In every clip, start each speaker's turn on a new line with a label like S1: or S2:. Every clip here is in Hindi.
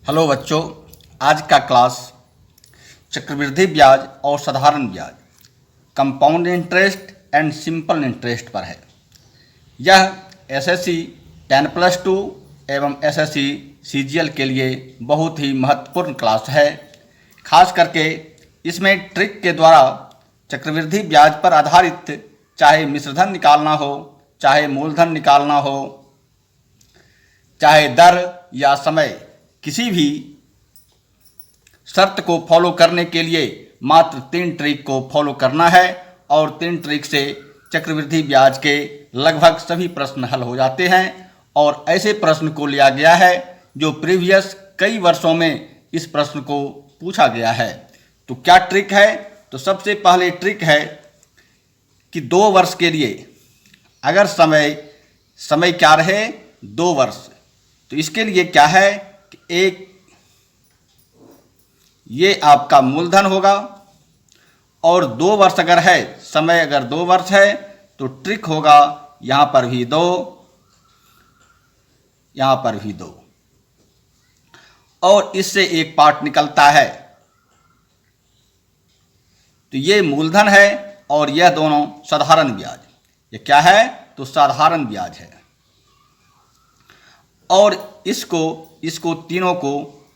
S1: हेलो बच्चों, आज का क्लास चक्रवृद्धि ब्याज और साधारण ब्याज, compound interest and simple interest पर है। यह एसएससी 10+2 एवं एसएससी सीजीएल के लिए बहुत ही महत्वपूर्ण क्लास है। खास करके इसमें ट्रिक के द्वारा चक्रवृद्धि ब्याज पर आधारित चाहे मिश्रधन निकालना हो, चाहे मूलधन निकालना हो, चाहे दर या समय, किसी भी शर्त को फॉलो करने के लिए मात्र 3 ट्रिक को फॉलो करना है और 3 ट्रिक से चक्रवृद्धि ब्याज के लगभग सभी प्रश्न हल हो जाते हैं। और ऐसे प्रश्न को लिया गया है जो प्रीवियस कई वर्षों में इस प्रश्न को पूछा गया है। तो क्या ट्रिक है? तो सबसे पहले ट्रिक है कि 2 वर्ष के लिए अगर समय क्या रहे 2 वर्ष, तो इसके लिए क्या है कि एक ये आपका मूलधन होगा और 2 वर्ष अगर है, समय अगर 2 वर्ष है तो ट्रिक होगा यहाँ पर भी 2, यहाँ पर भी 2, और इससे एक पार्ट निकलता है। तो ये मूलधन है और यह दोनों साधारण ब्याज। ये क्या है? तो साधारण ब्याज है। और इसको तीनों को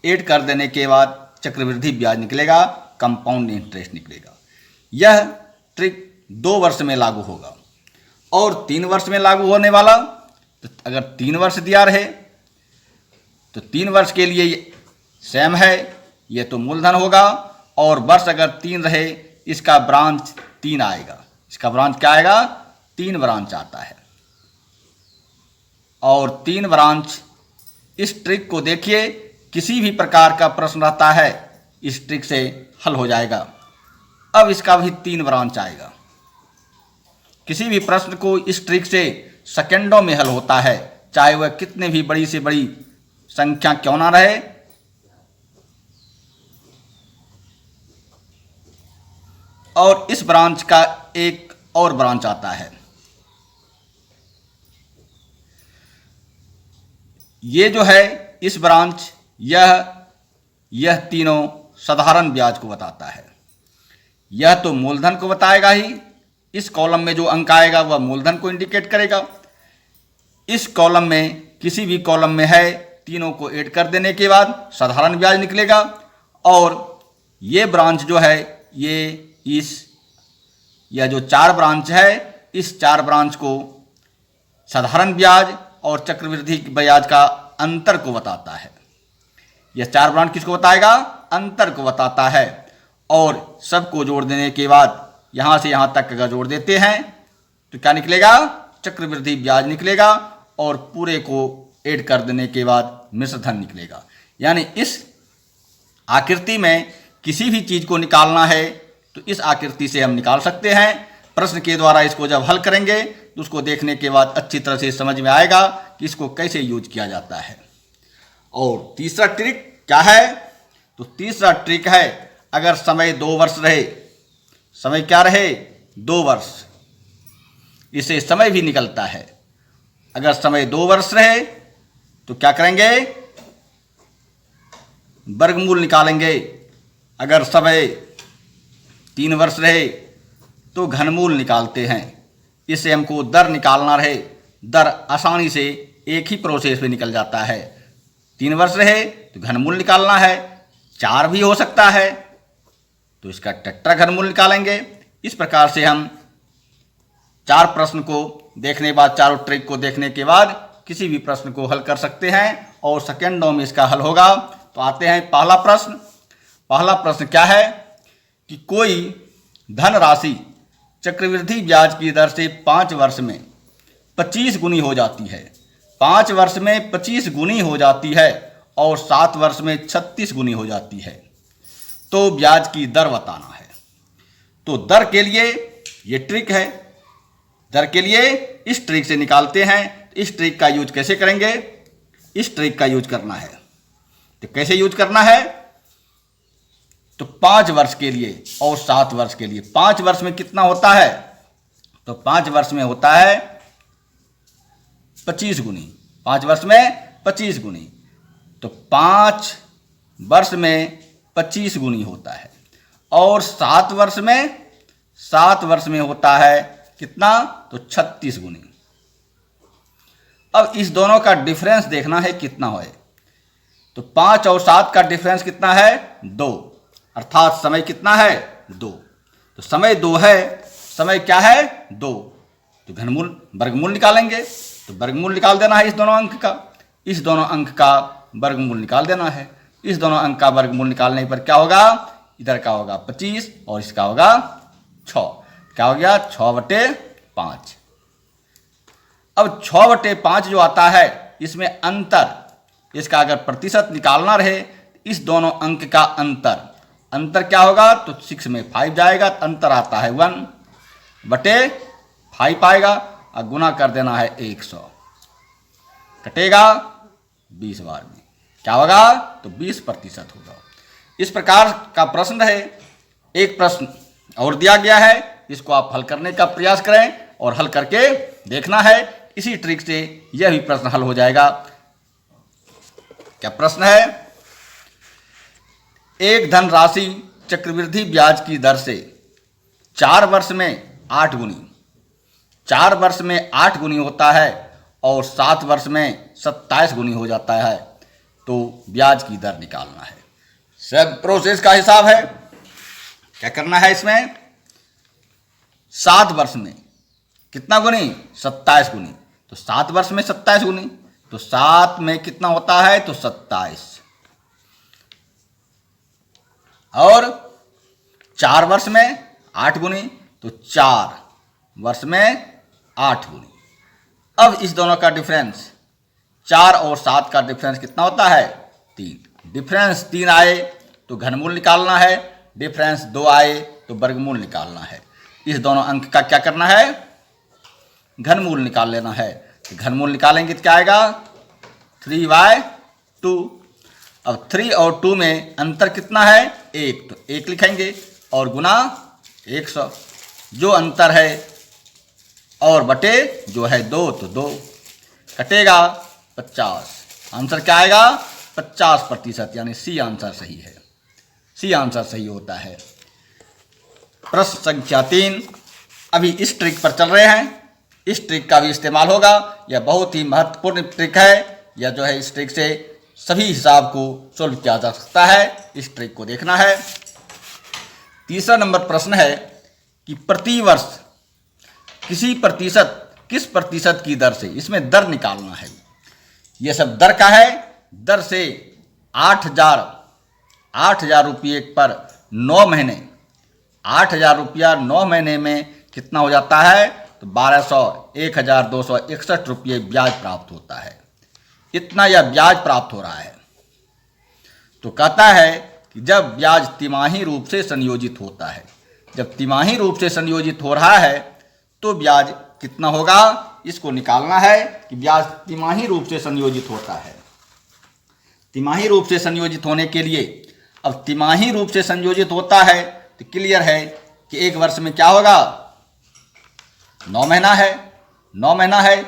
S1: ऐड कर देने के बाद चक्रवृद्धि ब्याज निकलेगा, कंपाउंड इंटरेस्ट निकलेगा। यह ट्रिक 2 वर्ष में लागू होगा। और 3 वर्ष में लागू होने वाला, तो अगर 3 वर्ष दिया रहे तो 3 वर्ष के लिए सेम है, ये तो मूलधन होगा। और वर्ष अगर 3 रहे, इसका ब्रांच 3 आएगा। इसका ब्रांच क्या आएगा? 3 ब्रांच आता है। और 3 ब्रांच, इस ट्रिक को देखिए, किसी भी प्रकार का प्रश्न रहता है इस ट्रिक से हल हो जाएगा। अब इसका भी 3 ब्रांच आएगा। किसी भी प्रश्न को इस ट्रिक से सेकंडों में हल होता है, चाहे वह कितने भी बड़ी से बड़ी संख्या क्यों ना रहे। और इस ब्रांच का एक और ब्रांच आता है। ये जो है इस ब्रांच, यह तीनों साधारण ब्याज को बताता है। यह तो मूलधन को बताएगा ही। इस कॉलम में जो अंक आएगा वह मूलधन को इंडिकेट करेगा। इस कॉलम में, किसी भी कॉलम में है, तीनों को ऐड कर देने के बाद साधारण ब्याज निकलेगा। और ये ब्रांच जो है, यह जो 4 ब्रांच है, इस 4 ब्रांच को साधारण ब्याज और चक्रवृद्धि ब्याज का अंतर को बताता है। यह 4 ब्रांच किसको बताएगा? अंतर को बताता है। और सबको जोड़ देने के बाद, यहां से यहां तक अगर जोड़ देते हैं तो क्या निकलेगा? चक्रवृद्धि ब्याज निकलेगा। और पूरे को ऐड कर देने के बाद मिश्रधन निकलेगा। यानी इस आकृति में किसी भी चीज को निकालना है तो इस आकृति से हम निकाल सकते हैं। प्रश्न के द्वारा इसको जब हल करेंगे तो उसको देखने के बाद अच्छी तरह से समझ में आएगा कि इसको कैसे यूज किया जाता है। और तीसरा ट्रिक क्या है? तो तीसरा ट्रिक है, अगर समय 2 वर्ष रहे, समय क्या रहे? 2 वर्ष, इसे समय भी निकलता है। अगर समय 2 वर्ष रहे तो क्या करेंगे? वर्गमूल निकालेंगे। अगर समय 3 वर्ष रहे तो घनमूल निकालते हैं। इससे हमको दर निकालना रहे, दर आसानी से एक ही प्रोसेस में निकल जाता है। 3 वर्ष रहे तो घनमूल निकालना है, 4 भी हो सकता है तो इसका टेट्रा घनमूल निकालेंगे। इस प्रकार से हम 4 प्रश्न को देखने बाद, चारों ट्रिक को देखने के बाद किसी भी प्रश्न को हल कर सकते हैं और सेकंडों में इसका हल होगा। तो आते हैं पहला प्रश्न। पहला प्रश्न क्या है कि कोई धनराशि चक्रवृद्धि ब्याज की दर से 5 वर्ष में 25 गुनी हो जाती है। 5 वर्ष में 25 गुनी हो जाती है और 7 वर्ष में 36 गुनी हो जाती है। तो ब्याज की दर बताना है। तो दर के लिए ये ट्रिक है। दर के लिए इस ट्रिक से निकालते हैं। इस ट्रिक का यूज कैसे करेंगे? इस ट्रिक का यूज करना है। तो कैसे यूज करना है? तो 5 वर्ष के लिए और 7 वर्ष के लिए। 5 वर्ष में कितना होता है? तो 5 वर्ष में होता है 25 गुनी। 5 वर्ष में 25 गुनी। तो 5 वर्ष में 25 गुनी होता है और 7 वर्ष में होता है कितना, तो 36 गुनी। अब इस दोनों का डिफरेंस देखना है कितना है, तो 5 और 7 का डिफरेंस कितना है, 2, अर्थात समय कितना है, 2। तो समय 2 है, समय क्या है, 2, तो घनमूल वर्गमूल निकालेंगे, तो वर्गमूल निकाल देना है इस दोनों अंक का, इस दोनों अंक का वर्गमूल निकाल देना है। इस दोनों अंक का वर्गमूल निकालने पर क्या होगा, इधर का होगा 25 और इसका होगा 6, क्या हो गया 6/5। अब 6/5 जो आता है इसमें अंतर, इसका अगर प्रतिशत निकालना रहे, इस दोनों अंक का अंतर क्या होगा, तो 6 में 5 जाएगा, अंतर आता है 1/5 आएगा और गुना कर देना है 100, कटेगा 20 बार में, क्या होगा, तो 20% होगा। इस प्रकार का प्रश्न है। एक प्रश्न और दिया गया है, इसको आप हल करने का प्रयास करें और हल करके देखना है, इसी ट्रिक से यह भी प्रश्न हल हो जाएगा। क्या प्रश्न है, एक धनराशि चक्रवृद्धि ब्याज की दर से 4 वर्ष में 8 गुनी, 4 वर्ष में 8 गुनी होता है और 7 वर्ष में 27 गुनी हो जाता है, तो ब्याज की दर निकालना है। सब प्रोसेस का हिसाब है, क्या करना है इसमें, 7 वर्ष में कितना गुनी, 27 गुनी, तो 7 वर्ष में 27 गुनी, तो 7 में कितना होता है, तो 27, और 4 वर्ष में 8 गुनी, तो 4 वर्ष में 8 गुनी। अब इस दोनों का डिफरेंस, 4 और 7 का डिफरेंस कितना होता है, 3। डिफरेंस 3 आए तो घनमूल निकालना है, डिफरेंस 2 आए तो वर्गमूल निकालना है। इस दोनों अंक का क्या करना है, घनमूल निकाल लेना है। तो घनमूल निकालेंगे तो क्या आएगा, 3/2। अब 3 और 2 में अंतर कितना है, 1, तो 1 लिखेंगे और गुना 100, जो अंतर है और बटे जो है 2, तो 2, कटेगा 50। आंसर क्या आएगा, 50%, यानी सी आंसर सही है, सी आंसर सही होता है। प्रश्न संख्या 3, अभी इस ट्रिक पर चल रहे हैं, इस ट्रिक का भी इस्तेमाल होगा। यह बहुत ही महत्वपूर्ण ट्रिक है, यह जो है इस ट्रिक से सभी हिसाब को सोल्व किया जा सकता है, इस ट्रिक को देखना है। तीसरा नंबर प्रश्न है कि प्रतिवर्ष किस प्रतिशत की दर से, इसमें दर निकालना है। यह सब दर का है, दर से 8,000 रुपये पर 9 महीने, 8,000 रुपया 9 महीने में कितना हो जाता है, तो 1,261 रुपये ब्याज प्राप्त होता है। इतना यह ब्याज प्राप्त हो रहा है। तो कहता है कि जब ब्याज तिमाही रूप से संयोजित होता है, जब तिमाही रूप से संयोजित हो रहा है तो ब्याज कितना होगा, इसको निकालना है कि ब्याज तिमाही रूप से संयोजित होता है। तिमाही रूप से संयोजित होने के लिए, अब तिमाही रूप से संयोजित होता है तो क्लियर है कि एक वर्ष में क्या होगा, 9 महीना है, 9 महीना है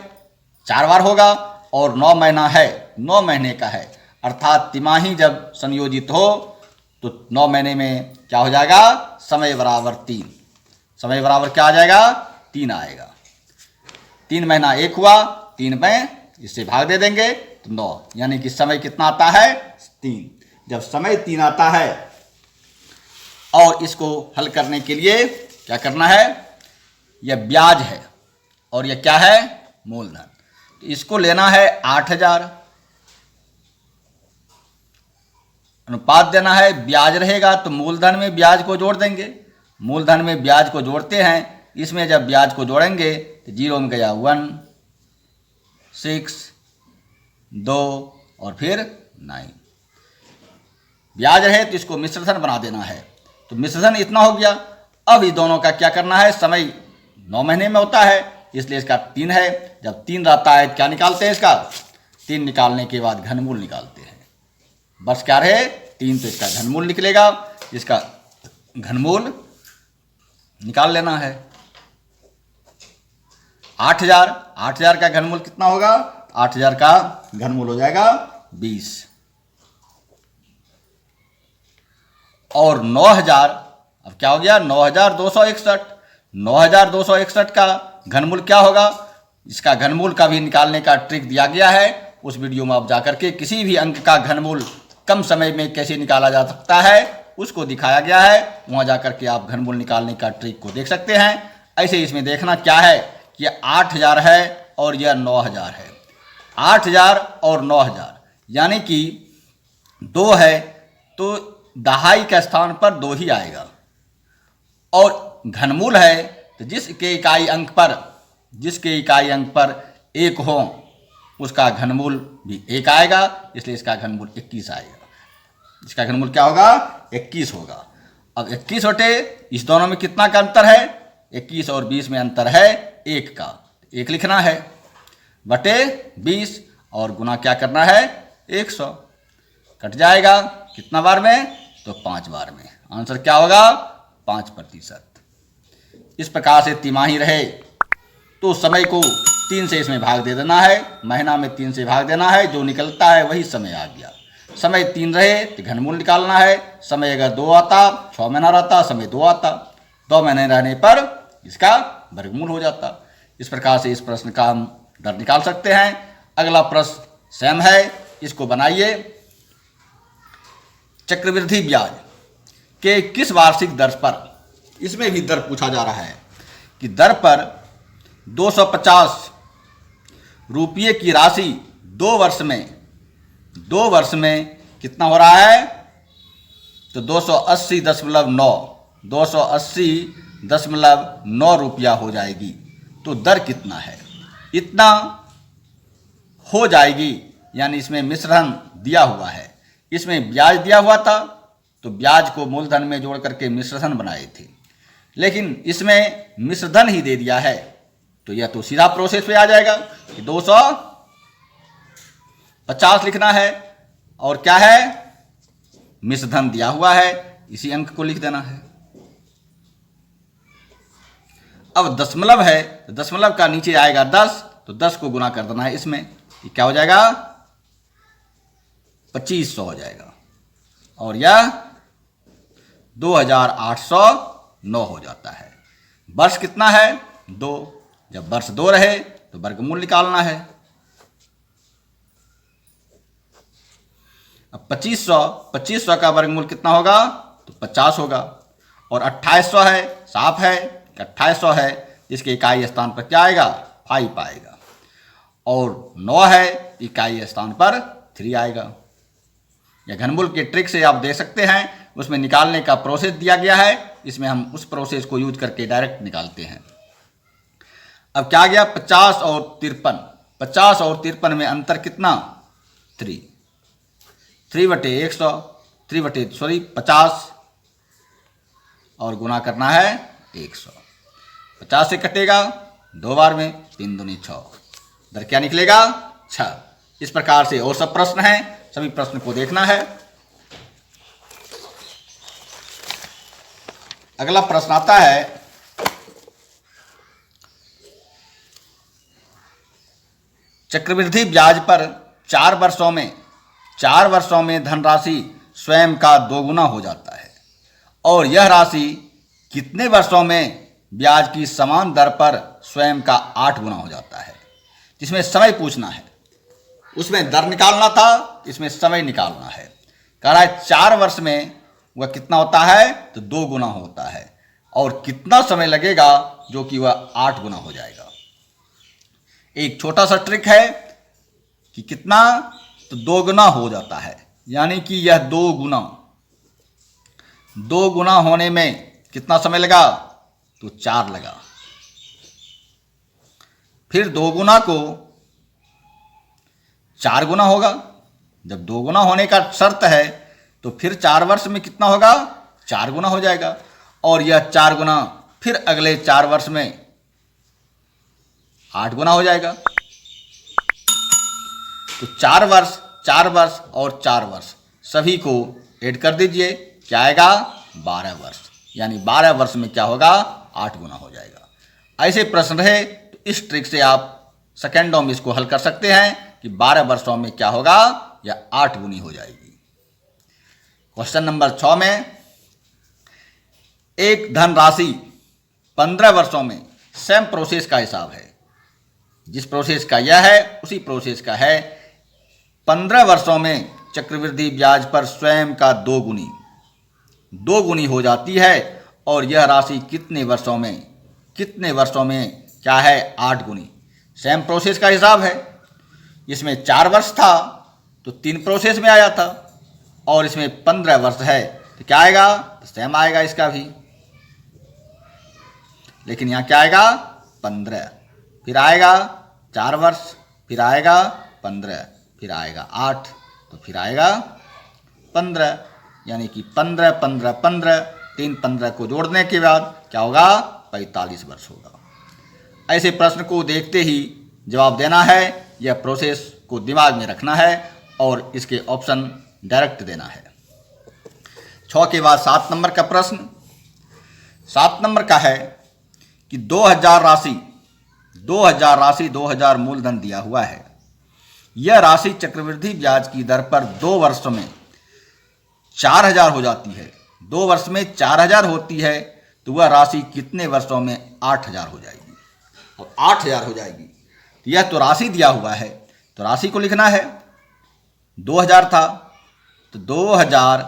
S1: 4 बार होगा, और 9 महीना है 9 महीने का है, अर्थात तिमाही जब संयोजित हो तो 9 महीने में क्या हो जाएगा, समय बराबर 3, समय बराबर क्या आ जाएगा, 3 आएगा। 3 महीना 1 हुआ, 3 में इससे भाग दे देंगे तो 9, यानी कि समय कितना आता है, 3। जब समय 3 आता है और इसको हल करने के लिए क्या करना है, यह ब्याज है और यह क्या है, मूलधन। तो इसको लेना है 8,000, अनुपात देना है, ब्याज रहेगा तो मूलधन में ब्याज को जोड़ देंगे, मूलधन में ब्याज को जोड़ते हैं, इसमें जब ब्याज को जोड़ेंगे तो 0 में गया 1, 6, 2 और फिर 9। ब्याज रहे तो इसको मिश्रधन बना देना है, तो मिश्रधन इतना हो गया। अब इस दोनों का क्या करना है, समय 9 महीने में होता है इसलिए इसका 3 है। जब 3 रहता है क्या निकालते हैं, इसका 3 निकालने के बाद घनमूल निकालते हैं। बस क्या रहे 3, तो इसका घनमूल निकलेगा, इसका घनमूल निकाल लेना है। 8,000 का घनमूल कितना होगा, 8,000 का घनमूल हो जाएगा 20। और 9000, अब क्या हो गया 9261। 9261 का घनमूल क्या होगा, इसका घनमूल का भी निकालने का ट्रिक दिया गया है। उस वीडियो में आप जाकर के किसी भी अंक का घनमूल कम समय में कैसे निकाला जा सकता है उसको दिखाया गया है। वहाँ जाकर के आप घनमूल निकालने का ट्रिक को देख सकते हैं। ऐसे इसमें देखना क्या है कि 8000 है और यह 9000 है। 8000 और 9000 यानी कि 2 है तो दहाई के स्थान पर 2 ही आएगा। और घनमूल है तो जिसके इकाई अंक पर 1 हो उसका घनमूल भी 1 आएगा, इसलिए इसका घनमूल 21 आएगा। इसका घनमूल क्या होगा 21 होगा। अब 21 बटे इस दोनों में कितना का अंतर है, 21 और 20 में अंतर है 1 का, 1 लिखना है बटे 20 और गुना क्या करना है 100। कट जाएगा कितना बार में, तो 5 बार में। आंसर क्या होगा 5%। इस प्रकार से तिमाही रहे तो समय को 3 से इसमें भाग दे देना है, महीना में 3 से भाग देना है, जो निकलता है वही समय आ गया। समय 3 रहे तो घनमूल निकालना है। समय अगर 2 आता, 6 महीना रहता, समय 2 आता, 2 महीने रहने पर इसका वर्गमूल हो जाता। इस प्रकार से इस प्रश्न का हम दर निकाल सकते हैं। अगला प्रश्न सेम है, इसको बनाइए। चक्रवृद्धि ब्याज के किस वार्षिक दर पर, इसमें भी दर पूछा जा रहा है कि दर पर 250 रुपये की राशि 2 वर्ष में कितना हो रहा है, तो 280.9 रुपया हो जाएगी। तो दर कितना है, इतना हो जाएगी, यानी इसमें मिश्रण दिया हुआ है। इसमें ब्याज दिया हुआ था तो ब्याज को मूलधन में जोड़ करके मिश्रधन बनाए थे, लेकिन इसमें मिश्रधन ही दे दिया है तो यह तो सीधा प्रोसेस पे आ जाएगा कि 250 लिखना है और क्या है मिश्रधन दिया हुआ है, इसी अंक को लिख देना है। अब दशमलव है तो दशमलव का नीचे आएगा 10, तो 10 को गुना कर देना है इसमें, ये क्या हो जाएगा 2500 हो जाएगा और यह 2809 हो जाता है। वर्ष कितना है 2, जब वर्ष 2 रहे तो वर्गमूल निकालना है। अब 2500 का वर्गमूल कितना होगा, तो 50 होगा। और 2800 है, साफ है कि 2800 है, इसके इकाई स्थान पर क्या आएगा 5 आएगा। और 9 है, इकाई स्थान पर 3 आएगा। या घनमूल के ट्रिक से आप देख सकते हैं, उसमें निकालने का प्रोसेस दिया गया है, इसमें हम उस प्रोसेस को यूज करके डायरेक्ट निकालते हैं। अब क्या गया 50 और 53, 50 और 53 में अंतर कितना 3 बटे 50 और गुना करना है 100। 50 से कटेगा 2 बार में, 3 दूनी 6, दर क्या निकलेगा 6। इस प्रकार से और सब प्रश्न हैं, सभी प्रश्न को देखना है। अगला प्रश्न आता है, चक्रवृद्धि ब्याज पर 4 वर्षों में धनराशि स्वयं का 2 गुना हो जाता है और यह राशि कितने वर्षों में ब्याज की समान दर पर स्वयं का 8 गुना हो जाता है। जिसमें समय पूछना है, उसमें दर निकालना था, इसमें समय निकालना है। कह रहा है 4 वर्ष में वह कितना होता है, तो 2 गुना होता है और कितना समय लगेगा, जो कि वह 8 गुना हो जाएगा। एक छोटा सा ट्रिक है कि कितना, तो 2 गुना हो जाता है, यानी कि यह 2 गुना होने में कितना समय लगा, तो 4 लगा। फिर 2 गुना को 4 गुना होगा। जब 2 गुना होने का शर्त है तो फिर 4 वर्ष में कितना होगा, 4 गुना हो जाएगा और यह 4 गुना फिर अगले 4 वर्ष में 8 गुना हो जाएगा। तो 4 वर्ष और 4 वर्ष सभी को ऐड कर दीजिए, क्या आएगा 12 वर्ष, यानी 12 वर्ष में क्या होगा 8 गुना हो जाएगा। ऐसे प्रश्न रहे तो इस ट्रिक से आप सेकेंडों में इसको हल कर सकते हैं कि 12 वर्षों में क्या होगा, या 8 गुनी हो जाएगी। क्वेश्चन नंबर 6 में एक धनराशि 15 वर्षों में सेम प्रोसेस का हिसाब है। जिस प्रोसेस का यह है उसी प्रोसेस का है। 15 वर्षों में चक्रवृद्धि ब्याज पर स्वयं का दो गुनी हो जाती है और यह राशि कितने वर्षों में क्या है 8 गुनी। सेम प्रोसेस का हिसाब है। इसमें 4 वर्ष था तो 3 प्रोसेस में आया था और इसमें 15 वर्ष है तो क्या आएगा, तो सेम आएगा इसका भी। लेकिन यहाँ क्या आएगा 15, फिर आएगा 4 वर्ष, फिर आएगा 15, फिर आएगा 8, तो फिर आएगा 15, यानी कि 15 15 15 3 15 को जोड़ने के बाद क्या होगा 45 वर्ष होगा। ऐसे प्रश्न को देखते ही जवाब देना है। यह प्रोसेस को दिमाग में रखना है और इसके ऑप्शन डायरेक्ट देना है। 6 के बाद 7 नंबर का प्रश्न। 7 नंबर का है कि 2000 2000 मूलधन दिया हुआ है। यह राशि चक्रवृद्धि ब्याज की दर पर 2 वर्ष में 4000 हो जाती है। 2 वर्ष में 4000 होती है तो वह राशि कितने वर्षों में 8000 हो जाएगी। और 8000 हो जाएगी तो यह तो राशि दिया हुआ है तो राशि को लिखना है। 2000 था तो 2000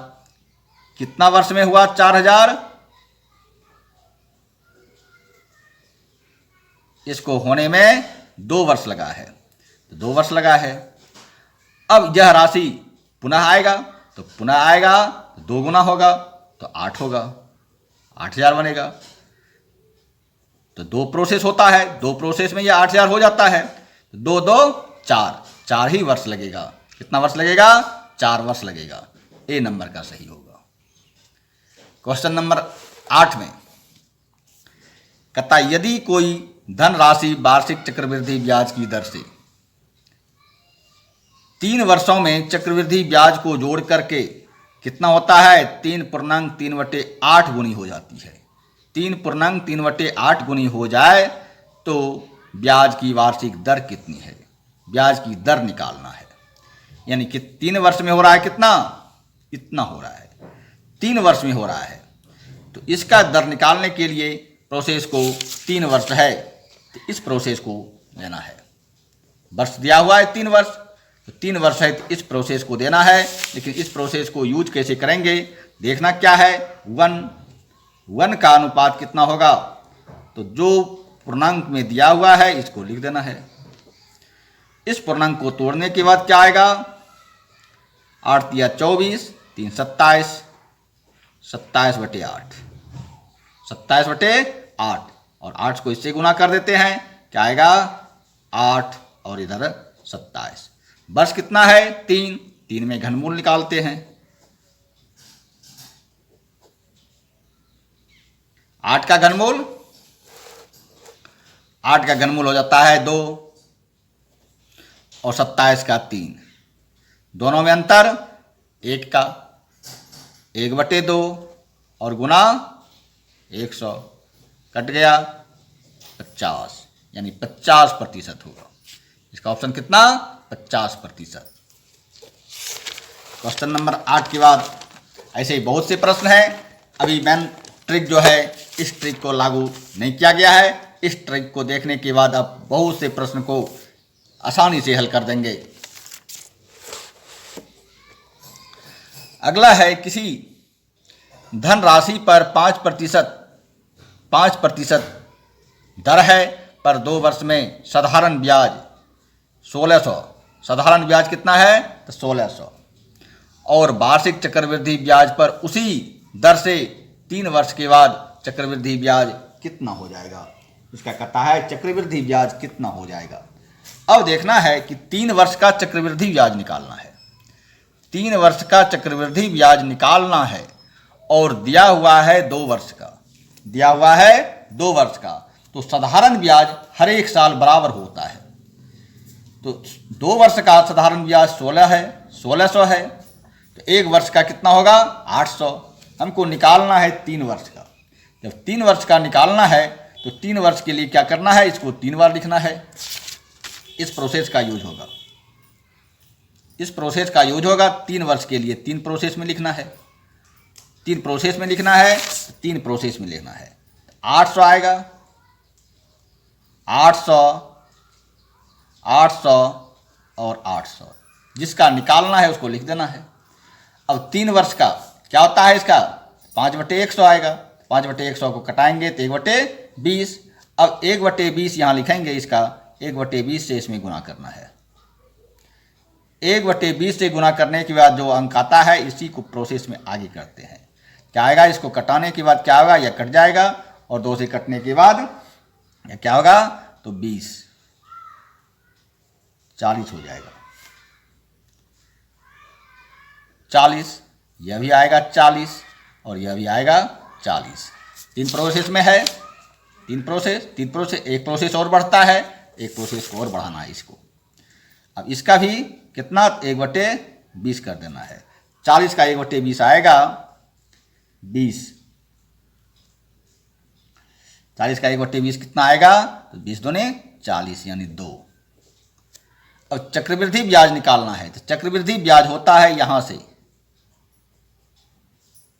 S1: कितना वर्ष में हुआ 4000, इसको होने में 2 वर्ष लगा है तो 2 वर्ष लगा है। अब यह राशि पुनः आएगा तो पुनः आएगा तो 2 गुना होगा तो 8 होगा, 8000 बनेगा। तो 2 प्रोसेस होता है, 2 प्रोसेस में यह 8000 हो जाता है तो 2 2 4 ही वर्ष लगेगा। कितना वर्ष लगेगा 4 वर्ष लगेगा। ए नंबर का सही होगा। क्वेश्चन नंबर 8 में कहता यदि कोई धनराशि वार्षिक चक्रवृद्धि ब्याज की दर से 3 वर्षों में चक्रवृद्धि ब्याज को जोड़ करके कितना होता है 3.3/8 गुनी हो जाती है। 3.3/8 गुनी हो जाए तो ब्याज की वार्षिक दर कितनी है, ब्याज की दर निकालना है। यानी कि 3 वर्ष में हो रहा है कितना, इतना हो रहा है, 3 वर्ष में हो रहा है तो इसका दर निकालने के लिए प्रोसेस को 3 वर्ष है तो इस प्रोसेस को लेना है। वर्ष दिया हुआ है 3 वर्ष तो 3 वर्ष है तो इस प्रोसेस को देना है। लेकिन इस प्रोसेस को यूज कैसे करेंगे देखना क्या है, 1 का अनुपात कितना होगा तो जो पूर्णांक में दिया हुआ है इसको लिख देना है। इस पूर्णांक को तोड़ने के बाद क्या आएगा 8 × 24 3 27 27/8 27/8 और 8 को इससे गुना कर देते हैं क्या आएगा 8 और इधर 27। वर्ष कितना है 3 में घनमूल निकालते हैं। 8 का घनमूल हो जाता है 2 और 27 का 3, दोनों में अंतर 1 का 1/2 और गुना 100 कट गया 50, यानी 50% होगा। इसका ऑप्शन कितना 50%। क्वेश्चन नंबर 8 के बाद ऐसे ही बहुत से प्रश्न हैं। अभी मेन ट्रिक जो है इस ट्रिक को लागू नहीं किया गया है। इस ट्रिक को देखने के बाद आप बहुत से प्रश्न को आसानी से हल कर देंगे। अगला है किसी धनराशि पर 5% दर है पर 2 वर्ष में साधारण ब्याज 1600, साधारण ब्याज कितना है तो 1600 और वार्षिक चक्रवृद्धि ब्याज पर उसी दर से 3 वर्ष के बाद चक्रवृद्धि ब्याज कितना हो जाएगा। इसका कहता है चक्रवृद्धि ब्याज कितना हो जाएगा। अब देखना है कि 3 वर्ष का चक्रवृद्धि ब्याज निकालना है। 3 वर्ष का चक्रवृद्धि ब्याज निकालना है और दिया हुआ है 2 वर्ष का, दिया हुआ है 2 वर्ष का तो साधारण ब्याज हर एक साल बराबर होता है। तो 2 वर्ष का साधारण ब्याज 1600 है तो 1 वर्ष का कितना होगा 800। हमको निकालना है 3 वर्ष का। जब 3 वर्ष का निकालना है तो 3 वर्ष के लिए क्या करना है, इसको 3 बार लिखना है। इस प्रोसेस का यूज होगा, इस प्रोसेस का यूज होगा 3 वर्ष के लिए 3 प्रोसेस में लिखना है। तीन प्रोसेस में लिखना है, तीन प्रोसेस में लिखना है। 800 आएगा, 800, 800 और 800, जिसका निकालना है उसको लिख देना है। अब 3 वर्ष का क्या होता है इसका, 5/100 आएगा। 5/100 को कटाएंगे तो 1/20। अब 1/20 यहाँ लिखेंगे, इसका 1/20 से इसमें गुना करना है। 1/20 से गुना करने के बाद जो अंक आता है इसी को प्रोसेस में आगे करते हैं। क्या आएगा, इसको कटाने के बाद क्या होगा, यह कट जाएगा और 2 से कटने के बाद यह क्या होगा, तो 20, 40 हो जाएगा। 40, यह भी आएगा 40 और यह भी आएगा 40। 3 प्रोसेस में है, 3 प्रोसेस, एक प्रोसेस और बढ़ता है, एक प्रोसेस को और बढ़ाना है इसको। अब इसका भी कितना, 1/20 कर देना है। 40 का 1/20 आएगा 20। 40 का 1/20 कितना आएगा, तो 20 दूने 40 यानी 2। अब चक्रवृद्धि ब्याज निकालना है, तो चक्रवृद्धि ब्याज होता है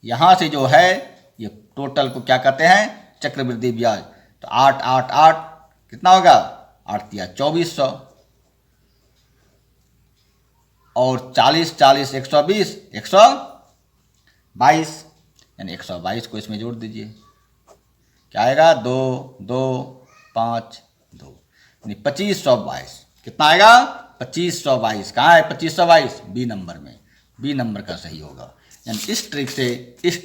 S1: यहाँ से जो है ये टोटल को क्या कहते हैं, चक्रवृद्धि ब्याज। तो 8, 8, 8 कितना होगा, 8 तिया 2400 और 40, 40, 120, 122 यानी 122 को इसमें जोड़ दीजिए। क्या आएगा, 2, 2, 5, 2 यानी 2522। कितना आएगा, 2522। कहाँ है 2522, बी नंबर में, बी नंबर का सही होगा। यानी इस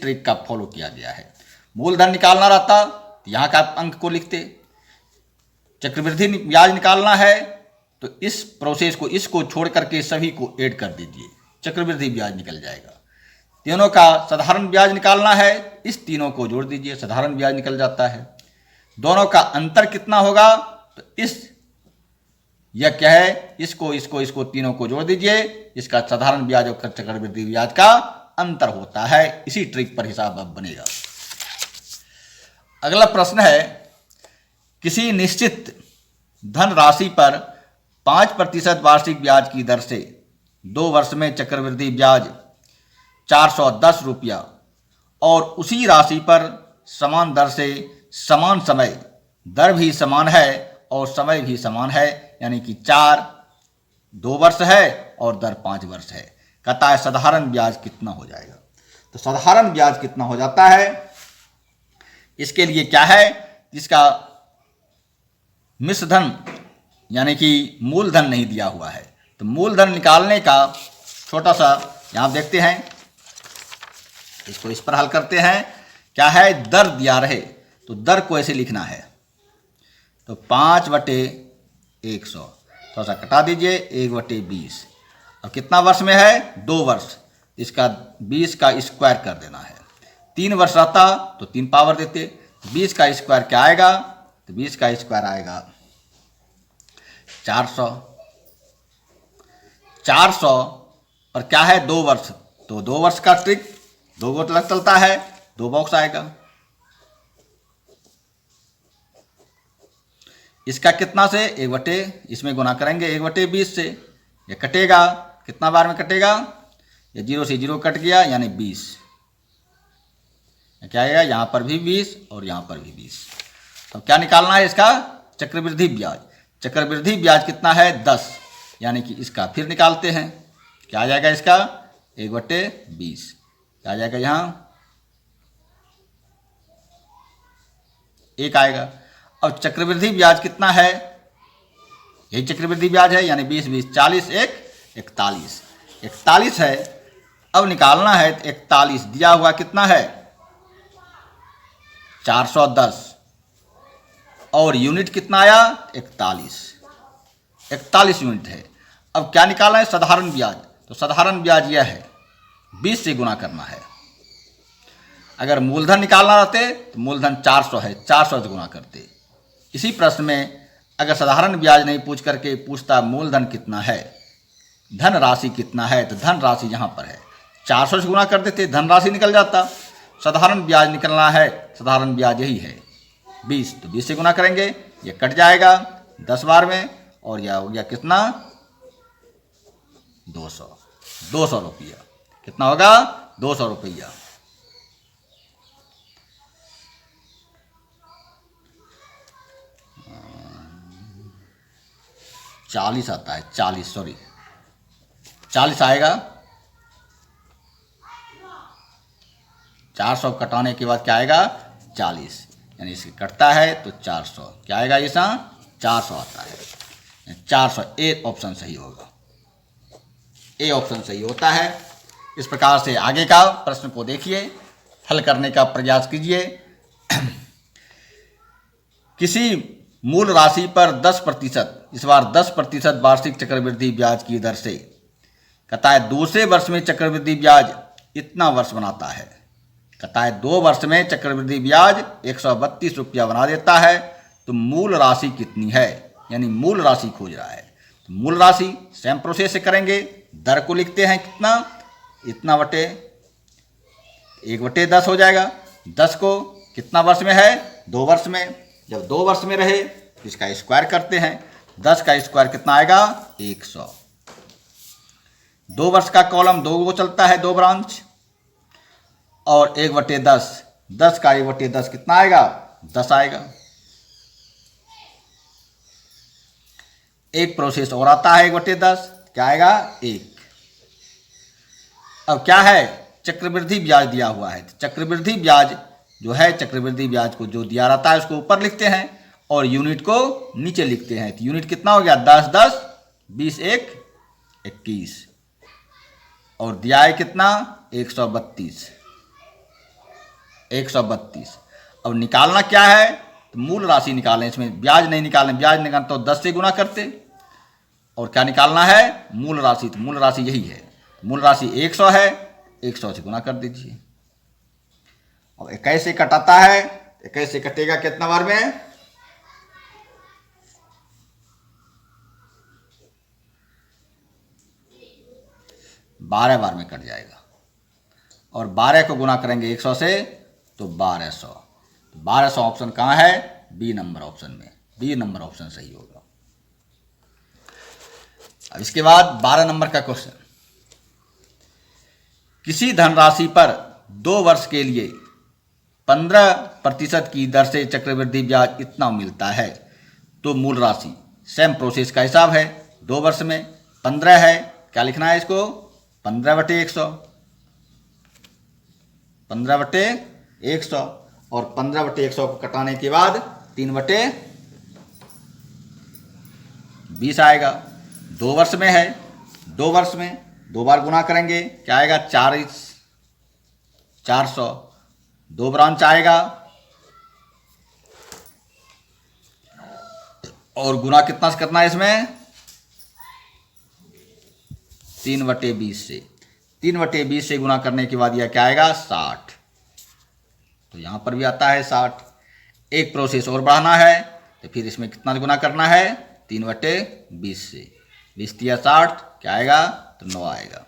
S1: ट्रिक का फॉलो किया गया है। मूलधन निकालना रहता तो यहाँ का अंक को लिखते, चक्रवृद्धि ब्याज निकालना है तो इस प्रोसेस को, इसको छोड़ करके सभी को ऐड कर दीजिए, चक्रवृद्धि ब्याज निकल जाएगा। तीनों का साधारण ब्याज निकालना है, इस तीनों को जोड़ दीजिए, साधारण ब्याज निकल जाता है। दोनों का अंतर कितना होगा, तो यह क्या है, इसको तीनों को जोड़ दीजिए, इसका साधारण ब्याज और चक्रवृद्धि ब्याज का अंतर होता है। इसी ट्रिक पर हिसाब अब बनेगा। अगला प्रश्न है, किसी निश्चित धन राशि पर 5% वार्षिक ब्याज की दर से 2 वर्ष में चक्रवृद्धि ब्याज 410 रुपया और उसी राशि पर समान दर से समान समय, दर भी समान है और समय भी समान है, यानी कि 2 वर्ष है और दर 5 वर्ष है। कहता है साधारण ब्याज कितना हो जाएगा। तो साधारण ब्याज कितना हो जाता है, इसके लिए क्या है, इसका मिश्र धन यानी कि मूलधन नहीं दिया हुआ है। तो मूलधन निकालने का छोटा सा यहाँ देखते हैं, इसको इस पर हल करते हैं। क्या है, दर दिया रहे तो दर को ऐसे लिखना है, तो 5/100 थोड़ा सा कटा दीजिए, 1/20। अब कितना वर्ष में है, 2 वर्ष, इसका 20 का स्क्वायर कर देना है। 3 वर्ष रहता तो 3 पावर देते, 20 का स्क्वायर क्या आएगा, तो 20 का स्क्वायर आएगा 400। 400 और क्या है, 2 वर्ष, तो 2 वर्ष का ट्रिक 2 गो तक चलता है, 2 बॉक्स आएगा। इसका कितना से, इसमें गुना करेंगे 1/20 से, ये कटेगा, कितना बार में कटेगा, ये 0 से 0 कट गया यानी 20। क्या आएगा, यहाँ पर भी 20 और यहाँ पर भी 20। अब क्या निकालना है, इसका चक्रवृद्धि ब्याज। चक्रवृद्धि ब्याज कितना है, 10, यानी कि इसका फिर निकालते हैं। क्या आ जाएगा इसका, 1/20। क्या आ जाएगा, यहाँ 1 आएगा। अब चक्रवृद्धि ब्याज कितना है, यही चक्रवृद्धि ब्याज है, यानी 20, 20, 40, 41 है। अब निकालना है, 41 दिया हुआ कितना है, 410 और यूनिट कितना आया, 41 यूनिट है। अब क्या निकालना है, साधारण ब्याज। तो साधारण ब्याज यह है, 20 से गुना करना है। अगर मूलधन निकालना रहते तो मूलधन 400 है, 400 से गुना करते। इसी प्रश्न में अगर साधारण ब्याज नहीं पूछ करके पूछता मूलधन कितना है, धन राशि कितना है, तो धन राशि यहाँ पर है, 400 से गुना कर देते, धन राशि निकल जाता। साधारण ब्याज निकलना है, साधारण ब्याज यही है 20, तो 20 से गुना करेंगे, ये कट जाएगा 10 बार में और यह हो गया कितना, 200 रुपया। कितना होगा, 200 रुपया। 40 आता है, 40 सॉरी 40 आएगा। 400 कटाने के बाद क्या आएगा 40, यानी इसके कटता है तो 400, क्या आएगा ये 400 आता है। 400 ए ऑप्शन सही होगा, ए ऑप्शन सही होता है। इस प्रकार से आगे का प्रश्न को देखिए, हल करने का प्रयास कीजिए। किसी मूल राशि पर 10%, इस बार 10% वार्षिक चक्रवृद्धि ब्याज की दर से, कहता है दूसरे वर्ष में चक्रवृद्धि ब्याज इतना वर्ष बनाता है। कहता है 2 वर्ष में चक्रवृद्धि ब्याज 132 रुपया बना देता है, तो मूल राशि कितनी है, यानी मूल राशि खोज रहा है। तो मूल राशि सेम प्रोसेस से करेंगे, दर को लिखते हैं कितना, इतना बटे 1/10 हो जाएगा। 10 को कितना वर्ष में है 2 वर्ष में, जब 2 वर्ष में रहे तो इसका स्क्वायर करते हैं, 10 का स्क्वायर कितना आएगा 100। 2 वर्ष का कॉलम 2 को चलता है, 2 ब्रांच, और 1/10, 10 का 1/10 कितना आएगा 10 आएगा। एक प्रोसेस और आता है 1/10, क्या आएगा 1। अब क्या है चक्रवृद्धि ब्याज दिया हुआ है, चक्रवृद्धि ब्याज जो है, चक्रवृद्धि ब्याज को जो दिया रहता है उसको ऊपर लिखते हैं और यूनिट को नीचे लिखते हैं। तो यूनिट कितना हो गया 10 10 20 1 21, और दिया है कितना 132। अब निकालना क्या है, तो मूल राशि निकालें, इसमें ब्याज नहीं निकालें, ब्याज निकालना तो 10 से गुना करते, और क्या निकालना है मूल राशि, तो मूल राशि यही है, मूल राशि 100 है, 100 से गुना कर दीजिए। अब 21 से कटाता है, 21 से कटेगा कितना बार में 12 बार में कट जाएगा, और 12 को गुना करेंगे 100 से तो 1200। 1200 ऑप्शन कहाँ है, बी नंबर ऑप्शन में, बी नंबर ऑप्शन सही होगा। अब इसके बाद 12 नंबर का क्वेश्चन, किसी धनराशि पर 2 वर्ष के लिए 15% की दर से चक्रवृद्धि ब्याज इतना मिलता है, तो मूल राशि, सेम प्रोसेस का हिसाब है, 2 वर्ष में 15 है, क्या लिखना है इसको 15/100, 15/100, और 15/100 को कटाने के बाद 3/20 आएगा। 2 वर्ष में है, 2 वर्ष में 2 बार गुना करेंगे, क्या आएगा 400, 2 ब्रांच आएगा, और गुना कितना से करना है इसमें 3/20 से, 3/20 से गुना करने के बाद यह क्या आएगा 60, तो यहाँ पर भी आता है 60। एक प्रोसेस और बढ़ाना है, तो फिर इसमें कितना गुना करना है 3/20 से, 20 या 60 क्या आएगा तो 9 आएगा,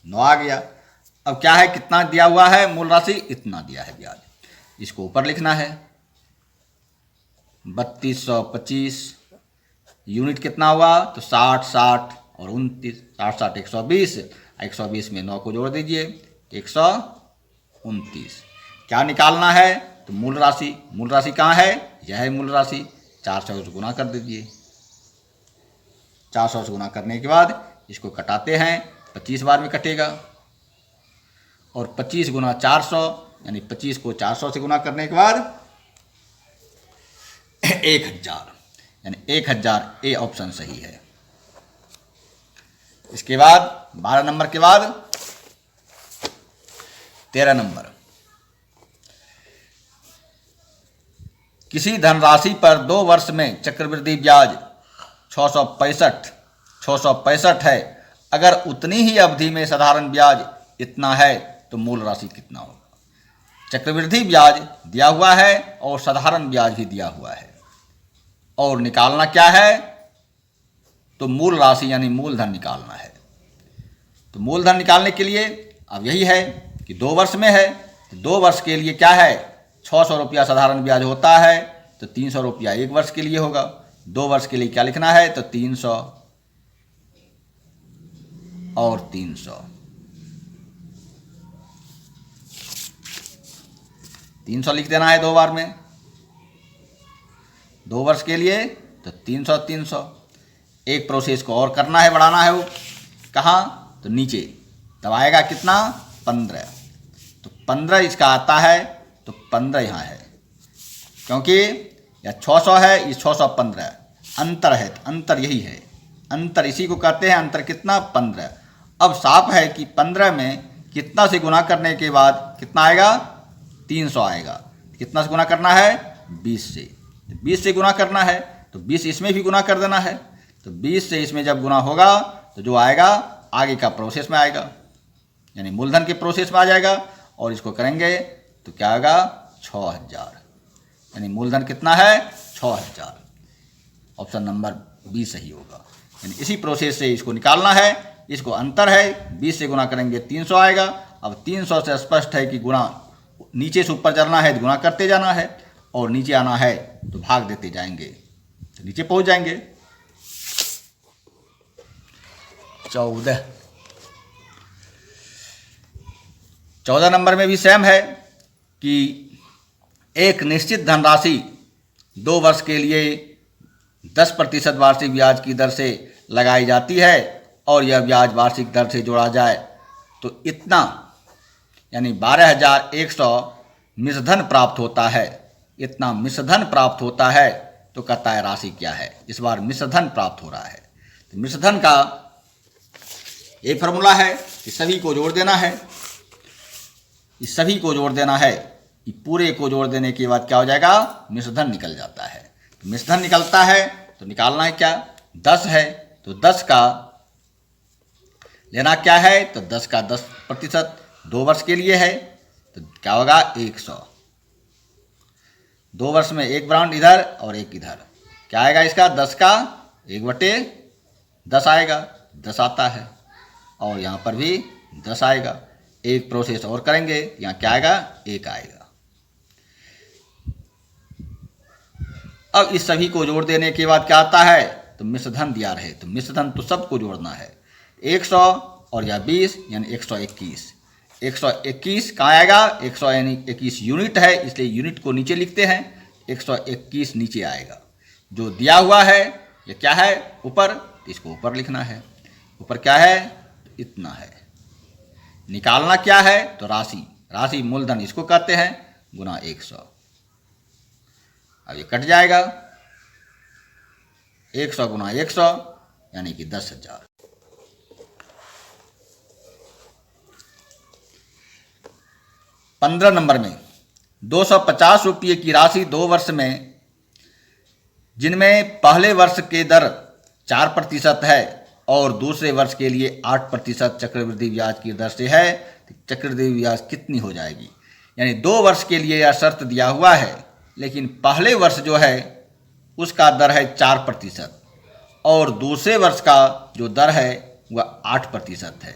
S1: 9 आ गया। अब क्या है कितना दिया हुआ है मूल राशि, इतना दिया है ब्याज, इसको ऊपर लिखना है 3225, यूनिट कितना हुआ तो 60 60 और 29, 60 60 120, 120 में 9 को जोड़ दीजिए 129। क्या निकालना है तो मूल राशि, मूल राशि कहाँ है, यह है मूल राशि, 400 से गुना कर दीजिए। 400 से गुना करने के बाद इसको कटाते हैं, 25 बार में कटेगा, और 25 गुना 400, यानी 25 को 400 से गुना करने के बाद 1000, यानी 1000 ए ऑप्शन सही है। इसके बाद 12 नंबर के बाद 13 नंबर, किसी धनराशि पर 2 वर्ष में चक्रवृद्धि ब्याज 665 है, अगर उतनी ही अवधि में साधारण ब्याज इतना है तो मूल राशि कितना होगा। चक्रवृद्धि ब्याज दिया हुआ है और साधारण ब्याज भी दिया हुआ है, और निकालना क्या है तो मूल राशि यानी मूलधन निकालना है। तो मूलधन निकालने के लिए अब यही है कि 2 वर्ष में है, तो 2 वर्ष के लिए क्या है 600 रुपया साधारण ब्याज होता है, तो 300 रुपया 1 वर्ष के लिए होगा। 2 वर्ष के लिए क्या लिखना है तो 300 और 300, 300 लिख देना है 2 बार में। 2 वर्ष के लिए तो 300 300। एक प्रोसेस को और करना है, बढ़ाना है, वो कहाँ, तो नीचे, तब आएगा कितना, 15। तो 15 इसका आता है, तो 15 यहाँ है, क्योंकि यह 600 है, ये 615 अंतर है, तो अंतर यही है, अंतर इसी को कहते हैं अंतर। कितना, 15। अब साफ है कि 15 में कितना से गुना करने के बाद कितना आएगा, 300 आएगा। कितना से गुना करना है, 20 से। 20 से गुना करना है तो 20 इसमें भी गुना कर देना है, तो 20 से इसमें जब गुना होगा तो जो आएगा आगे का प्रोसेस में आएगा, यानी मूलधन के प्रोसेस में आ जाएगा, और इसको करेंगे तो क्या आएगा, 6000, यानी मूलधन कितना है, 6000। ऑप्शन नंबर बी सही होगा। यानी इसी प्रोसेस से इसको निकालना है, इसको अंतर है, 20 से गुना करेंगे 300 आएगा। अब 300 से स्पष्ट है कि गुणा नीचे से ऊपर चलना है तो गुणा करते जाना है, और नीचे आना है तो भाग देते जाएंगे, तो नीचे पहुंच जाएंगे। 14 नंबर में भी सेम है कि एक निश्चित धनराशि 2 वर्ष के लिए 10% वार्षिक ब्याज की दर से लगाई जाती है, और यह ब्याज वार्षिक दर से जोड़ा जाए तो इतना, यानी 12,100 मिश्रधन प्राप्त होता है। इतना मिश्रधन प्राप्त होता है, तो कहता है राशि क्या है। इस बार मिश्रधन प्राप्त हो रहा है, तो मिश्रधन का एक फॉर्मूला है कि सभी को जोड़ देना है, इस सभी को जोड़ देना है, कि पूरे को जोड़ देने के बाद क्या हो जाएगा, मिश्रधन निकल जाता है। तो मिश्रधन निकलता है तो निकालना है क्या, 10 है, तो 10 का लेना क्या है, तो 10 का 10% 2 वर्ष के लिए है, तो क्या होगा, 100। 2 वर्ष में एक ब्रांड इधर और एक इधर, क्या आएगा इसका, 10 का 1/10 आएगा, 10 आता है, और यहाँ पर भी 10 आएगा। एक प्रोसेस और करेंगे, यहाँ क्या आएगा, 1 आएगा। अब इस सभी को जोड़ देने के बाद क्या आता है, तो मिश्रधन दिया रहे, तो मिश्रधन तो सबको जोड़ना है, 100 और या 20 यानी 121। 121 कहाँ आएगा, 100 यानी 21 यूनिट है, इसलिए यूनिट को नीचे लिखते हैं, 121 नीचे आएगा। जो दिया हुआ है ये क्या है, ऊपर, इसको ऊपर लिखना है। ऊपर क्या है, इतना है। निकालना क्या है, तो राशि, राशि मूलधन इसको कहते हैं, गुना 100। अब ये कट जाएगा, 100 गुना 100 यानी कि 10,000। 15 नंबर में 250 रुपये की राशि 2 वर्ष में, जिनमें पहले वर्ष के दर 4% है और दूसरे वर्ष के लिए 8% चक्रवृद्धि ब्याज की दर से है, चक्रवृद्धि ब्याज कितनी हो जाएगी। यानी 2 वर्ष के लिए यह शर्त दिया हुआ है, लेकिन पहले वर्ष जो है उसका दर है 4% और दूसरे वर्ष का जो दर है वह 8% है।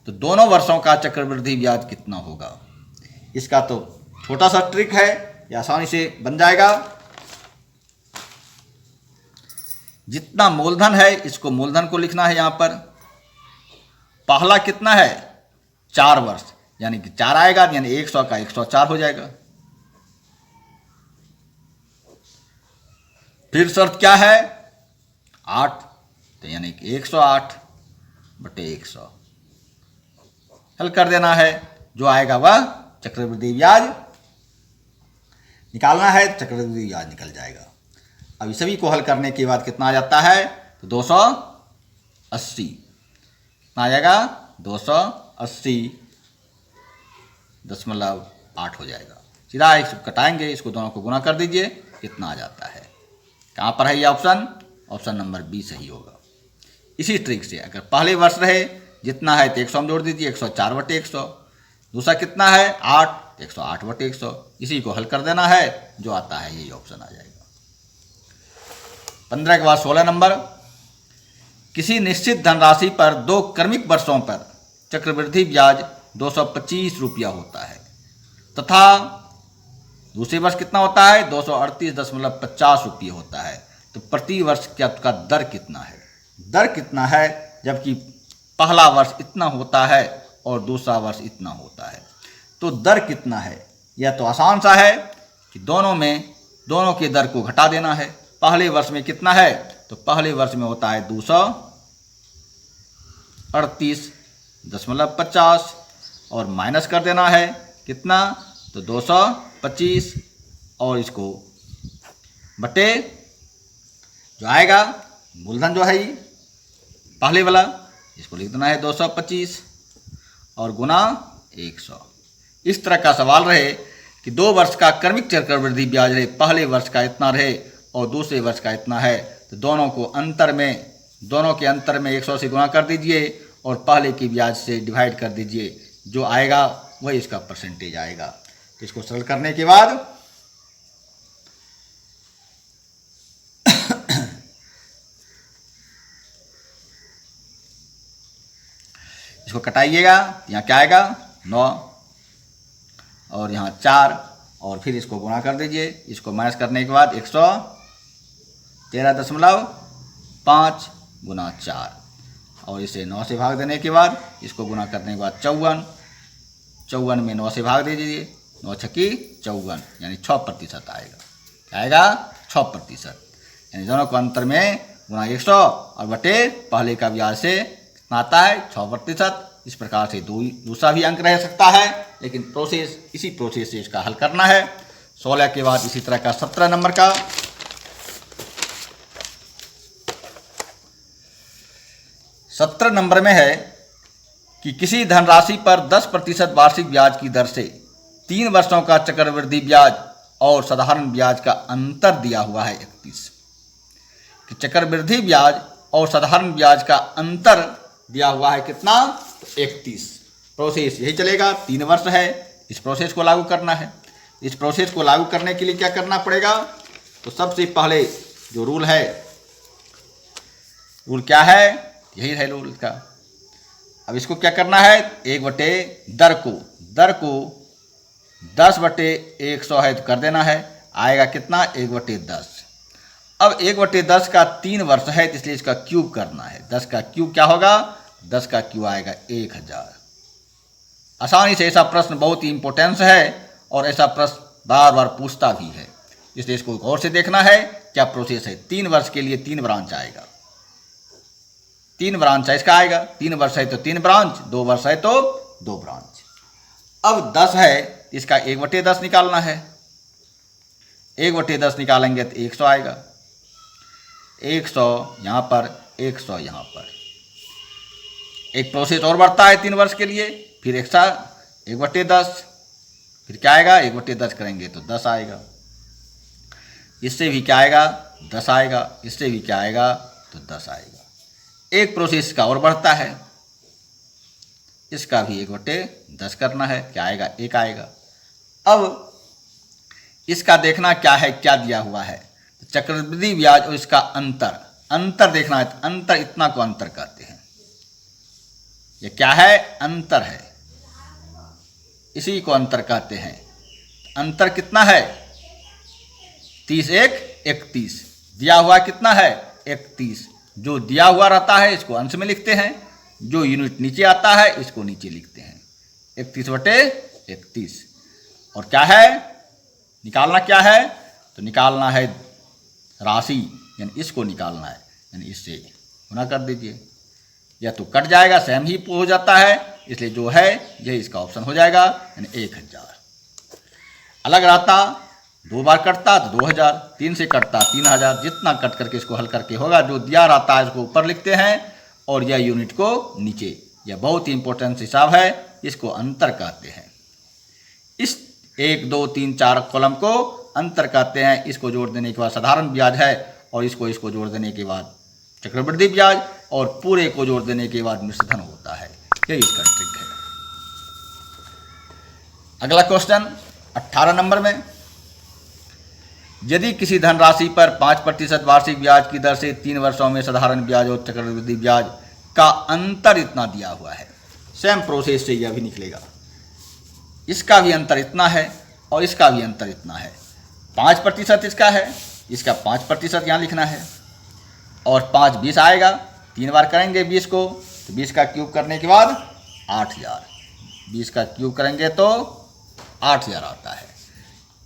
S1: तो दोनों वर्षों का चक्रवृद्धि ब्याज कितना होगा। इसका तो छोटा सा ट्रिक है, ये आसानी से बन जाएगा। जितना मूलधन है इसको मूलधन को लिखना है यहाँ पर। पहला कितना है, 4 वर्ष, यानी कि 4 आएगा, यानी 100 का 104 हो जाएगा। फिर शर्त क्या है, 8, तो यानी कि 108/100 हल कर देना है। जो आएगा वह चक्रवृद्धि ब्याज निकालना है, चक्रवृद्धि ब्याज निकल जाएगा। अब सभी को हल करने के बाद कितना आ जाता है, तो 280 कितना आ जाएगा, 280.8 हो जाएगा। सीधा इसको कटाएंगे, इसको दोनों को गुना कर दीजिए, कितना आ जाता है। कहाँ पर है ये ऑप्शन, ऑप्शन नंबर बी सही होगा। इसी ट्रिक से अगर पहले वर्ष रहे जितना है तो 100 में जोड़ दीजिए, 104/100। दूसरा कितना है, 8, 108/100। इसी को हल कर देना है, जो आता है यही ऑप्शन आ जाएगा। 15 के बाद 16 नंबर, किसी निश्चित धनराशि पर 2 क्रमिक वर्षों पर चक्रवृद्धि ब्याज 225 रुपया होता है तथा दूसरे वर्ष कितना होता है, 238.50 रुपये होता है। तो प्रति वर्ष का दर कितना है, दर कितना है, जबकि पहला वर्ष इतना होता है और दूसरा वर्ष इतना होता है। तो दर कितना है, यह तो आसान सा है कि दोनों के दर को घटा देना है। पहले वर्ष में कितना है, तो पहले वर्ष में होता है 238.50 और माइनस कर देना है कितना, तो 225 और इसको बटे जो आएगा मूलधन जो है ये पहले वाला, इसको लिख देना है 225 और गुना 100। इस तरह का सवाल रहे कि 2 वर्ष का क्रमिक चक्रवृद्धि ब्याज रहे, पहले वर्ष का इतना रहे और दूसरे वर्ष का इतना है, तो दोनों के अंतर में 100 से गुणा कर दीजिए और पहले की ब्याज से डिवाइड कर दीजिए, जो आएगा वही इसका परसेंटेज आएगा। तो इसको सरल करने के बाद इसको कटाइएगा, यहाँ क्या आएगा 9 और यहाँ 4 और फिर इसको गुणा कर दीजिए, इसको माइनस करने के बाद 113.5 गुना 4 और इसे 9 से भाग देने के बाद इसको गुणा करने के बाद 54 में 9 से भाग दीजिए, 9 छक्की 54 यानी 6% आएगा। क्या आएगा 6%, यानी दोनों को अंतर में गुना 100 और बटे पहले का ब्याज से कितना आता है 6%। इस प्रकार से दूसरा भी अंक रह सकता है, लेकिन इसी प्रोसेस से इसका हल करना है। 16 के बाद इसी तरह का 17 नंबर का 17 नंबर में है कि किसी धनराशि पर 10% वार्षिक ब्याज की दर से 3 वर्षों का चक्रवृद्धि ब्याज और साधारण ब्याज का अंतर दिया हुआ है 31। कि चक्रवृद्धि ब्याज और साधारण ब्याज का अंतर दिया हुआ है कितना, 31। प्रोसेस यही चलेगा, 3 वर्ष है, इस प्रोसेस को लागू करना है। इस प्रोसेस को लागू करने के लिए क्या करना पड़ेगा, तो सबसे पहले जो रूल क्या है, यही है रूल का। अब इसको क्या करना है, 1/दर को 10/100 है तो कर देना है, आएगा कितना 1/10। अब 1/10 का 3 वर्ष है, इसलिए इसका क्यूब करना है। 10 का क्यूब क्या होगा, 10 का क्यूब आएगा 1000। आसानी से ऐसा प्रश्न बहुत ही इंपॉर्टेंस है और ऐसा प्रश्न बार बार पूछता भी है, इसलिए इसको गौर से देखना है क्या प्रोसेस है। 3 वर्ष के लिए 3 ब्रांच आएगा, 3 ब्रांच है इसका आएगा। 3 वर्ष है तो 3 ब्रांच, 2 वर्ष है तो 2 ब्रांच। अब 10 है, इसका 1/10 निकालना है। 1/10 निकालेंगे तो 100 आएगा। 100 यहाँ पर, 100 यहाँ पर। एक प्रोसेस और बढ़ता है 3 वर्ष के लिए, फिर 1/10, फिर क्या आएगा 1/10 करेंगे तो 10 आएगा। इससे भी क्या आएगा 10 आएगा, इससे भी क्या आएगा तो 10 आएगा। एक प्रोसेस का और बढ़ता है, इसका भी 1/10 करना है, क्या आएगा 1 आएगा। अब इसका देखना क्या है, क्या दिया हुआ है, चक्रवृद्धि ब्याज और इसका अंतर देखना है। अंतर इतना को अंतर कहते हैं, ये क्या है अंतर है, इसी को अंतर कहते हैं। अंतर कितना है 30 1 31, दिया हुआ कितना है 31। जो दिया हुआ रहता है इसको अंश में लिखते हैं, जो यूनिट नीचे आता है इसको नीचे लिखते हैं। 31/31 और क्या है निकालना, क्या है तो निकालना है राशि, यानी इसको निकालना है, यानी इससे गुना कर दीजिए, या तो कट जाएगा सेम ही हो जाता है, इसलिए जो है यही इसका ऑप्शन हो जाएगा, यानी 1000। अलग रहता 2 बार कटता तो 2000, 3 से कटता 3000, जितना कट करके इसको हल करके होगा। जो दिया रहता है इसको ऊपर लिखते हैं और यह यूनिट को नीचे। यह बहुत ही इंपॉर्टेंट हिसाब है, इसको अंतर कहते हैं। इस 1 2 3 4 कॉलम को अंतर कहते हैं। इसको जोड़ देने के बाद साधारण ब्याज है और इसको जोड़ देने के बाद चक्रवृद्धि ब्याज और पूरे को जोड़ देने के बाद मिश्रधन होता है। यही इसका ट्रिक है। अगला क्वेश्चन 18 नंबर में, यदि किसी धनराशि पर 5% वार्षिक ब्याज की दर से 3 वर्षों में साधारण ब्याज और चक्रवृद्धि ब्याज का अंतर इतना दिया हुआ है, सेम प्रोसेस से यह भी निकलेगा। इसका भी अंतर इतना है और इसका भी अंतर इतना है। 5% इसका है, इसका 5% यहाँ लिखना है और 5 20 आएगा। 3 बार करेंगे 20 को तो 20 का क्यूब करने के बाद 8000, 20 का क्यूब करेंगे तो 8000 आता है।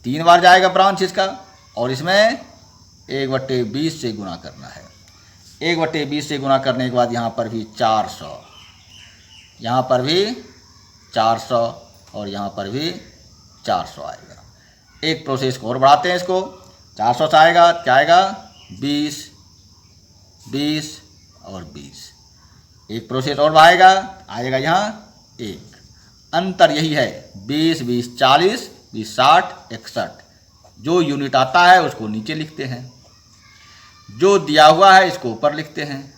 S1: 3 बार जाएगा ब्रांच इसका और इसमें 1/20 से गुना करना है। 1/20 से गुना करने के बाद यहाँ पर भी 400, यहाँ पर भी 400 और यहाँ पर भी 400 आएगा। एक प्रोसेस को और बढ़ाते हैं, इसको 400 से आएगा, क्या आएगा 20, 20 और 20। एक प्रोसेस और बढ़ाएगा, आएगा यहाँ 1। अंतर यही है, 20, 20, 40, 20, 60, 61। जो यूनिट आता है उसको नीचे लिखते हैं, जो दिया हुआ है इसको ऊपर लिखते हैं,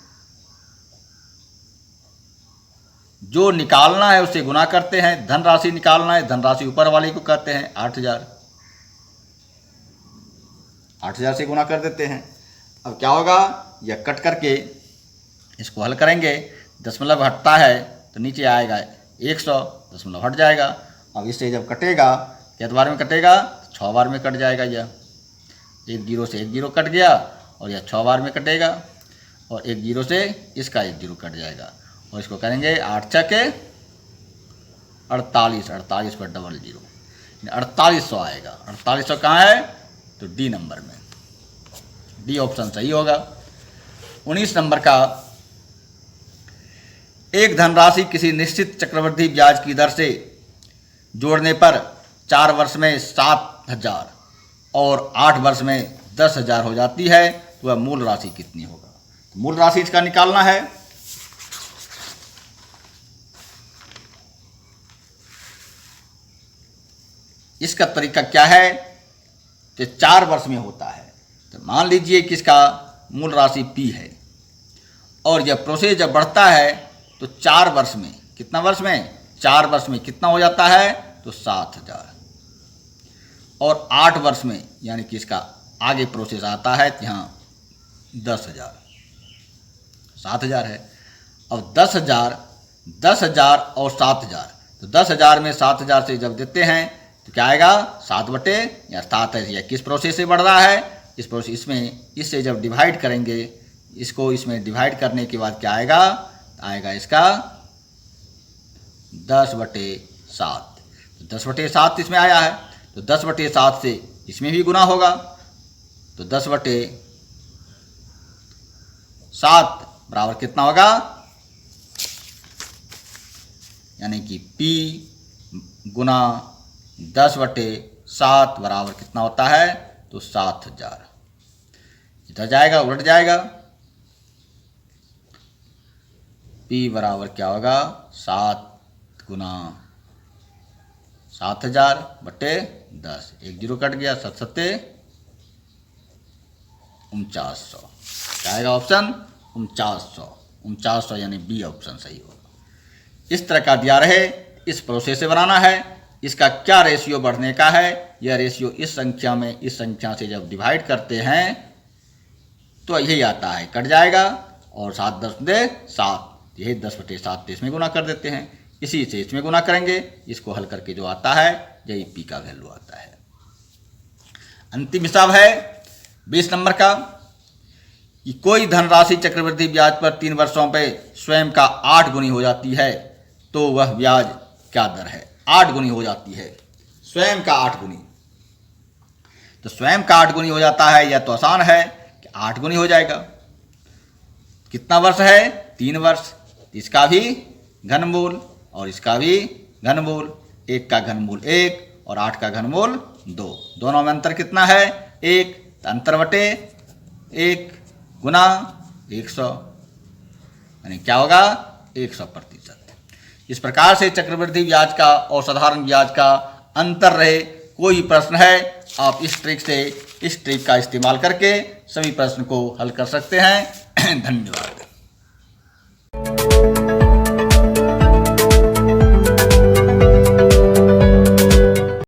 S1: जो निकालना है उससे गुना करते हैं। धनराशि निकालना है, धनराशि ऊपर वाले को कहते हैं 8000, 8000 से गुना कर देते हैं। अब क्या होगा, यह कट करके इसको हल करेंगे, दशमलव हटता है तो नीचे आएगा 100, दशमलव हट जाएगा। अब इससे जब कटेगा, कितने बार में कटेगा, 6 बार में कट जाएगा। यह 1 0 से 1 0 कट गया और यह 6 बार में कटेगा, और 1 0 से इसका 1 0 कट जाएगा। और इसको करेंगे 8 6 के 48, 48 पर डबल 0, 4800 आएगा। 4800 कहाँ है, तो डी नंबर में, डी ऑप्शन सही होगा। 19 नंबर का, एक धनराशि किसी निश्चित चक्रवृद्धि ब्याज की दर से जोड़ने पर 4 वर्ष में 7000 और 8 वर्ष में 10,000 हो जाती है, तो वह मूल राशि कितनी होगा। तो मूल राशि इसका निकालना है। इसका तरीका क्या है कि 4 वर्ष में होता है। तो मान लीजिए कि इसका मूल राशि P है, और यह प्रोसेस जब बढ़ता है तो 4 वर्ष में, कितना वर्ष में, 4 वर्ष में कितना हो जाता है, तो 7000, और 8 वर्ष में यानी कि इसका आगे प्रोसेस आता है यहाँ 10,000, 7000 है। अब 10,000, 10,000 और 7000, तो 10,000 में 7000 से जब देते हैं तो क्या आएगा, 7/7 है। यह किस प्रोसेस से बढ़ रहा है, इस प्रोसेस, इसमें इससे जब डिवाइड करेंगे, इसको इसमें डिवाइड करने के बाद क्या आएगा, आएगा इसका 10/7। तो 10/7 इसमें आया है, तो 10/7 से इसमें भी गुना होगा, तो 10/7 बराबर कितना होगा, यानी कि P गुना 10/7 बराबर कितना होता है, तो 7000। इधर जाएगा, उलट जाएगा, P बराबर क्या होगा, 7 गुना 7000/10, 1 0 कट गया, 7 7 4900, क्या आएगा ऑप्शन 4900, 4900 यानी बी ऑप्शन सही होगा। इस तरह का दिया रहे, इस प्रोसेस से बनाना है। इसका क्या रेशियो बढ़ने का है, यह रेशियो इस संख्या में, इस संख्या से जब डिवाइड करते हैं तो यही आता है, कट जाएगा, और 7 10 दे 7, यही 10/7 इसमें गुना कर देते हैं, इसी से इसमें गुना करेंगे, इसको हल करके जो आता है यही P का वैल्यू आता है। अंतिम हिसाब है 20 नंबर का, कि कोई धनराशि चक्रवृद्धि ब्याज पर 3 वर्षों पे स्वयं का 8 गुनी हो जाती है, तो वह ब्याज क्या दर है। 8 गुनी हो जाती है, स्वयं का 8 गुनी, तो स्वयं का 8 गुनी हो जाता है, यह तो आसान है कि 8 गुनी हो जाएगा। कितना वर्ष है, 3 वर्ष, इसका भी घनमूल और इसका भी घनमूल, 1 का घनमूल 1 और 8 का घनमूल 2, दोनों में अंतर कितना है, 1, तो अंतर बटे 1 गुना 100, यानी क्या होगा, 100%। इस प्रकार से चक्रवृद्धि ब्याज का और साधारण ब्याज का अंतर रहे, कोई प्रश्न है आप इस ट्रिक का इस्तेमाल करके सभी प्रश्न को हल कर सकते हैं। धन्यवाद।